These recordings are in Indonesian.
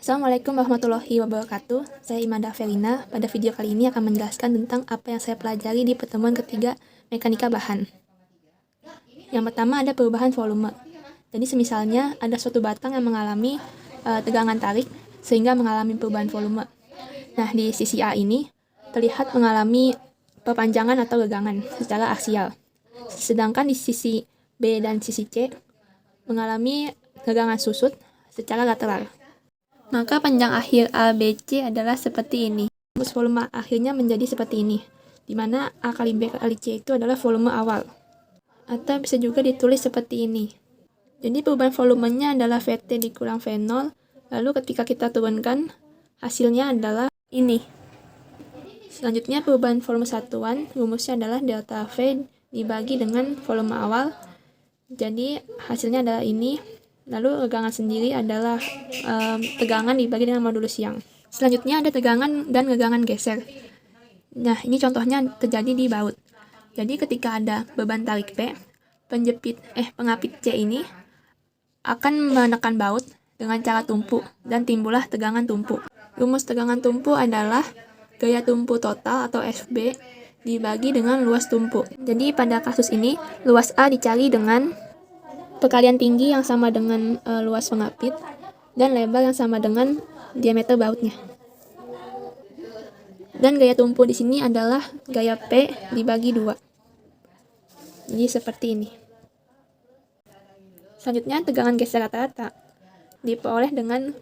Assalamualaikum warahmatullahi wabarakatuh. Saya Imada Felina. Pada video kali ini akan menjelaskan tentang apa yang saya pelajari di pertemuan ketiga mekanika bahan. Yang pertama ada perubahan volume. Jadi semisalnya ada suatu batang yang mengalami tegangan tarik sehingga mengalami perubahan volume. Nah, di sisi A ini terlihat mengalami perpanjangan atau gegangan secara aksial. Sedangkan di sisi B dan sisi C mengalami gegangan susut secara lateral. Maka panjang akhir ABC adalah seperti ini. Rumus volume akhirnya menjadi seperti ini, di mana A kali B kali C itu adalah volume awal. Atau bisa juga ditulis seperti ini. Jadi perubahan volumenya adalah VT dikurang V0, lalu ketika kita turunkan, hasilnya adalah ini. Selanjutnya perubahan volume satuan, rumusnya adalah delta V dibagi dengan volume awal. Jadi hasilnya adalah ini. Lalu tegangan sendiri adalah tegangan dibagi dengan modulus yang. Selanjutnya ada tegangan dan gegangan geser. Nah, ini contohnya terjadi di baut. Jadi ketika ada beban tarik P, pengapit C ini akan menekan baut dengan cara tumpu dan timbullah tegangan tumpu. Rumus tegangan tumpu adalah gaya tumpu total atau FB dibagi dengan luas tumpu. Jadi pada kasus ini luas A dicari dengan perkalian tinggi yang sama dengan luas pengapit dan lebar yang sama dengan diameter bautnya. Dan gaya tumpu di sini adalah gaya P dibagi 2. Jadi seperti ini. Selanjutnya tegangan geser rata-rata diperoleh dengan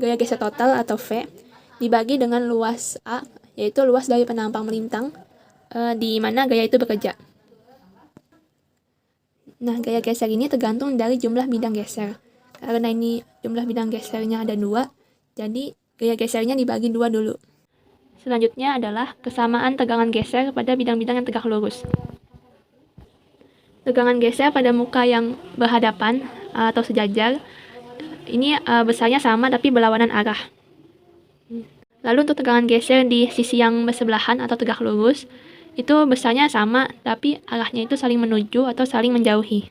gaya geser total atau V dibagi dengan luas A, yaitu luas dari penampang melintang di mana gaya itu bekerja. Nah, gaya geser ini tergantung dari jumlah bidang geser. Karena ini jumlah bidang gesernya ada 2, jadi gaya gesernya dibagi 2 dulu. Selanjutnya adalah kesamaan tegangan geser pada bidang-bidang yang tegak lurus. Tegangan geser pada muka yang berhadapan atau sejajar, ini besarnya sama tapi berlawanan arah. Lalu untuk tegangan geser di sisi yang bersebelahan atau tegak lurus, itu besarnya sama, tapi arahnya itu saling menuju atau saling menjauhi.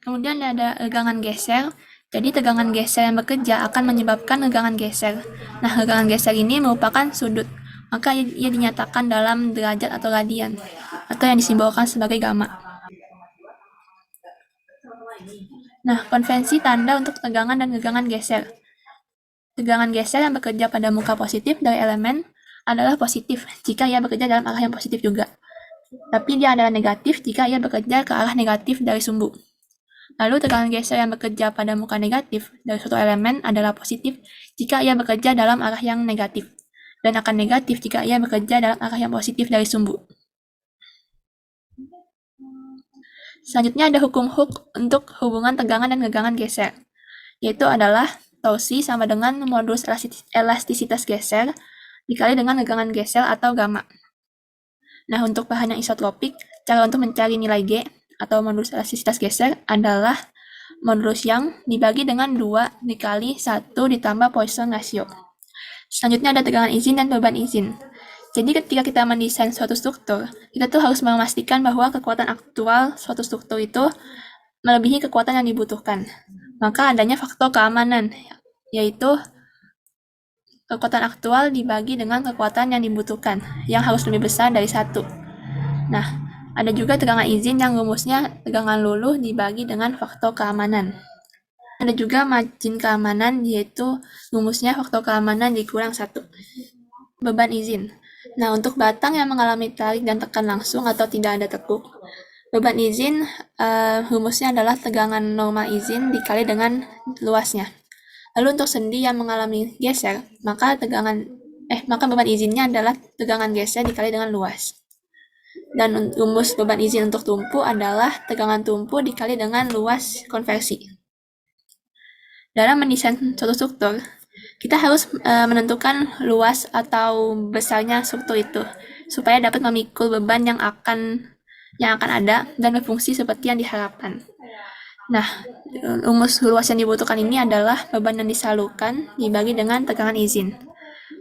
Kemudian ada gegangan geser. Jadi tegangan geser yang bekerja akan menyebabkan gegangan geser. Nah, gegangan geser ini merupakan sudut. Maka ia dinyatakan dalam derajat atau radian, atau yang disimbolkan sebagai gamma. Nah, konvensi tanda untuk tegangan dan gegangan geser. Tegangan geser yang bekerja pada muka positif dari elemen adalah positif jika ia bekerja dalam arah yang positif juga. Tapi dia adalah negatif jika ia bekerja ke arah negatif dari sumbu. Lalu tegangan geser yang bekerja pada muka negatif dari suatu elemen adalah positif jika ia bekerja dalam arah yang negatif, dan akan negatif jika ia bekerja dalam arah yang positif dari sumbu. Selanjutnya ada hukum Hooke untuk hubungan tegangan dan gegangan geser, yaitu adalah torsi sama dengan modulus elastisitas geser dikali dengan gegangan geser atau gamma. Nah, untuk bahan yang isotropik, cara untuk mencari nilai G atau modulus elastisitas geser adalah modulus yang dibagi dengan 2 dikali 1 ditambah Poisson ratio. Selanjutnya ada tegangan izin dan beban izin. Jadi ketika kita mendesain suatu struktur, kita tuh harus memastikan bahwa kekuatan aktual suatu struktur itu melebihi kekuatan yang dibutuhkan. Maka adanya faktor keamanan, yaitu kekuatan aktual dibagi dengan kekuatan yang dibutuhkan, yang harus lebih besar dari 1. Nah, ada juga tegangan izin yang rumusnya tegangan luluh dibagi dengan faktor keamanan. Ada juga margin keamanan, yaitu rumusnya faktor keamanan dikurang 1. Beban izin. Nah, untuk batang yang mengalami tarik dan tekan langsung atau tidak ada tekuk, beban izin rumusnya adalah tegangan norma izin dikali dengan luasnya. Lalu untuk sendi yang mengalami geser, maka beban izinnya adalah tegangan geser dikali dengan luas. Dan rumus beban izin untuk tumpu adalah tegangan tumpu dikali dengan luas konversi. Dalam mendesain suatu struktur, kita harus menentukan luas atau besarnya struktur itu, supaya dapat memikul beban yang akan ada dan berfungsi seperti yang diharapkan. Nah, rumus luas yang dibutuhkan ini adalah beban yang disalurkan dibagi dengan tegangan izin.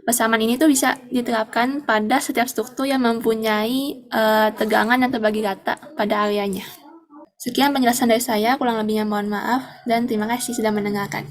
Persamaan ini tuh bisa diterapkan pada setiap struktur yang mempunyai tegangan yang terbagi rata pada areanya. Sekian penjelasan dari saya, kurang lebihnya mohon maaf, dan terima kasih sudah mendengarkan.